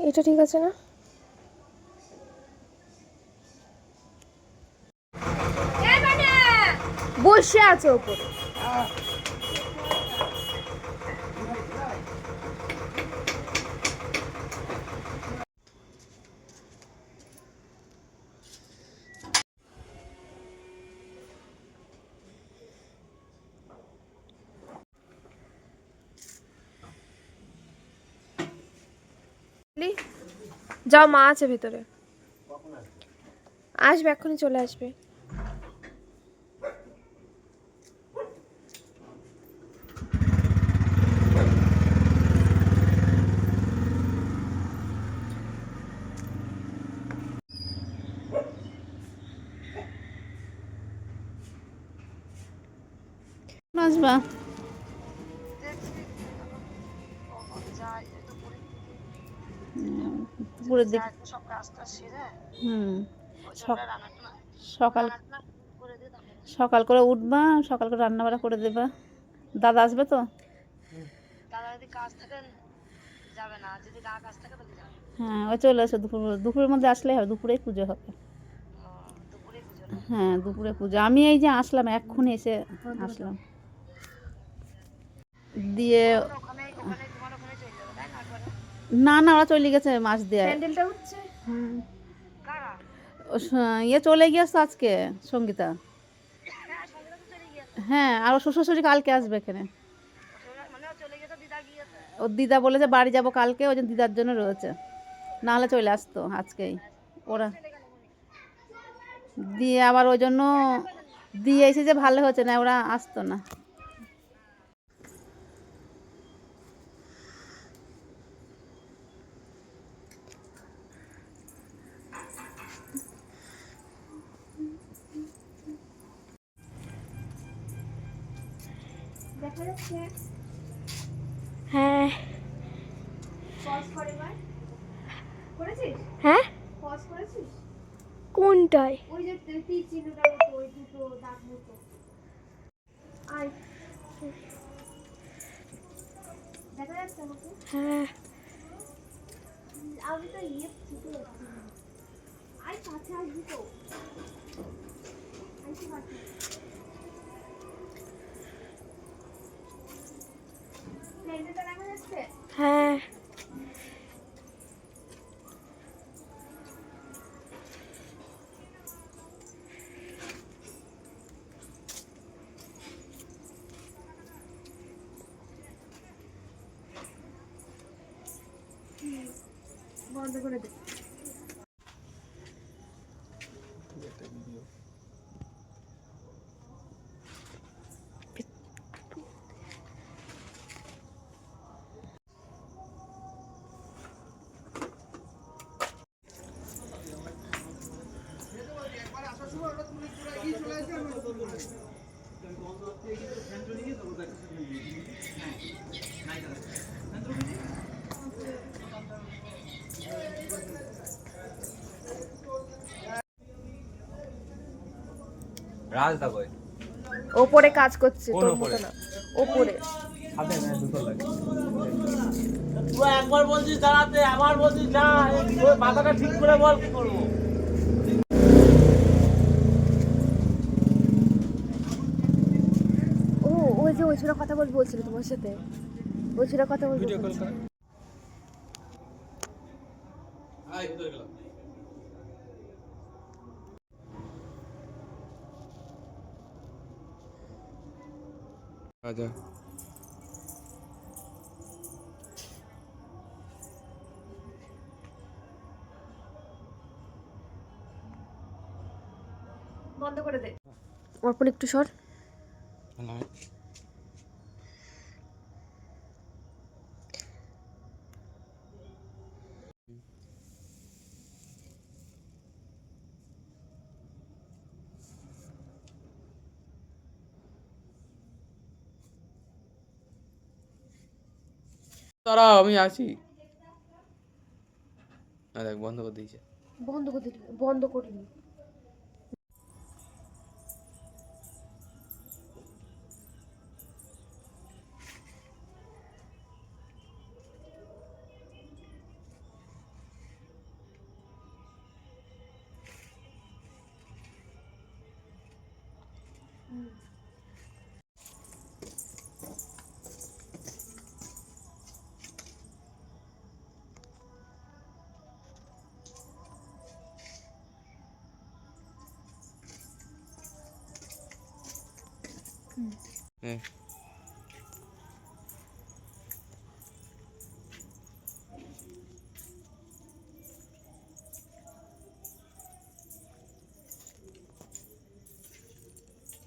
এটা ঠিক আছে না? বসে আছে ওপরে। যাও, মা আছে ভেতরে। আসবে, এক্ষুনি চলে আসবে। আসবা দুপুরের দিকে সকাল সকাল করে উঠবা, সকাল করে রান্না বান্না করে দেবা। দাদা আসবে তো? দাদা যদি কাজ থাকে যাবে না, যদি না কাজ থাকে তাহলে যাবে। হ্যাঁ, ওই চলে এসো দুপুরের মধ্যে আসলেই হবে। দুপুরেই পুজো হবে। হ্যাঁ, দুপুরে পুজো। আমি এই যে আসলাম, এক্ষুনি এসে আসলাম। দিয়ে না না, ওরা চলে গেছে মাছ দিয়ে। প্যান্ডেলটা হচ্ছে। ইয়ে চলে গিয়েছে আজকে, সঙ্গীতা। হ্যাঁ, আর ও শ্বশুর শাশুড়ি কালকে আসবে এখানে। ওর দিদা বলেছে বাড়ি যাব কালকে, ওই জন্য দিদার জন্য রয়েছে, নাহলে চলে আসতো আজকেই ওরা। দিয়ে আবার ওই জন্য দিয়ে এসে যে ভালো হচ্ছে না, ওরা আসতো না। দেখা যাচ্ছে। হ্যাঁ, হ্যাঁ, কোনটায়? ওই যে তীর চিহ্নটার মতো, ওই দুটো দাগ মতো। আয়, দেখা যাচ্ছে আমাকে? হ্যাঁ, আমি তো ইয়ে ছুটে যাচ্ছি। আয়, কাছে আসবি তো। আয়, কাছে। প্লেনটা দেখা যাচ্ছে? হ্যাঁ। বন্ধ করে দে। রাজদা কই? ওপরে কাজ করছে, তোর মতো না। ওপরে সাথে না দুটো লাগে। তুই একবার বলছিস দাঁড়াতে, আবার বলছিস না। ওই মাথাটা ঠিক করে বল কি করবো। ও, ওই যে ওই ছোট কথা বলছিল তোমার সাথে। ওই ছোট কথা বলবো। ভিডিও কল কর। আই ভিতরে গেলাম। আচ্ছা। বন্ধ করে দে। অর্পণ একটু সর। দাঁড়াও, আমি আছি। দেখ বন্ধ করে দিয়েছে। বন্ধ করে দিলি? বন্ধ করিনি। হ্যাঁ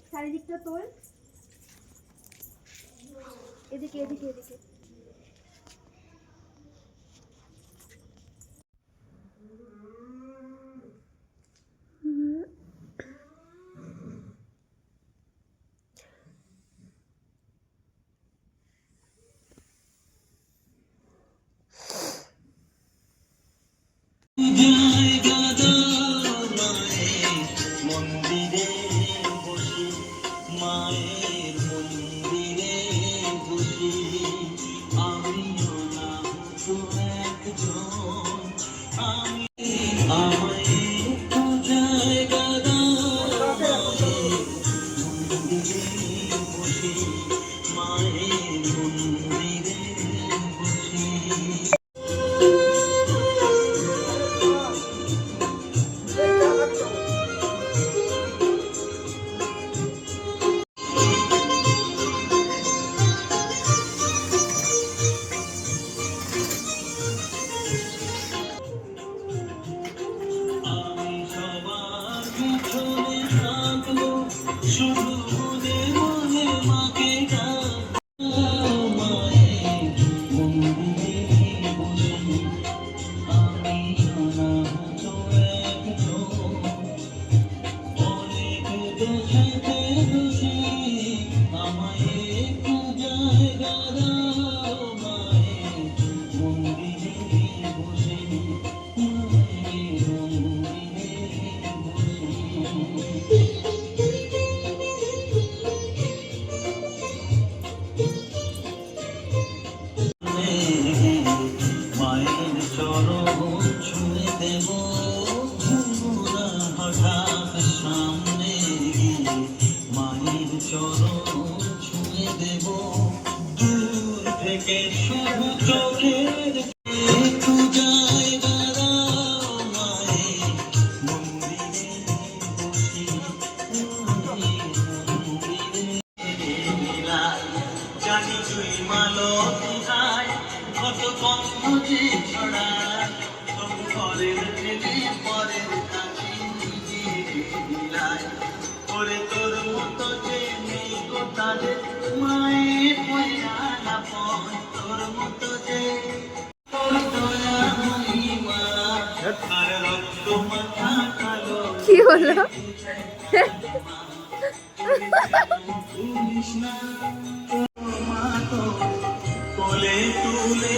চারিদিকটা তোল, এদিকে এদিকে এদিকে। মন্দিরে বসে মায়ের মন্দিরে বসে আমিও না তো একজন আমি আমায় একটু জায়গা দাও মন্দিরে বসে মায়ের মন্দিরে বসে আমি সবার পিছনে থাকবো শুধু মনে মনে মাকে ডাকবো মায়ের মন্দিরে বসে আমি অনাথ একজন অনেক দেশেতে বসে আমায় একটু জায়গা দাও মায়ের মন্দিরে বসে মায়ের মন্দিরে বসে মায়ের চরণ ছুঁয়ে দেব ঘুমরা হঠাৎ সামনে গিয়ে মায়ের চরণ ছুঁয়ে দেব দূর থেকে শুধু চোখের একটু জায়গা দাও মায়ের মন্দিরে বসে মায়ের মন্দিরে জানি তুই মালতী যায় কত গন্ধ যে ছড়ায় তবু ঘরের ছেলে পরের কাছে নিজে বিলায় ওরে তোর মতো যে নেই গোটালে মায়ের পয়লা পন তোর মতো যে তোর দয়া মহিমা আর রক্ত মাথা কালো কি হলো? কৃষ্ণ মা তো কোলে তুলে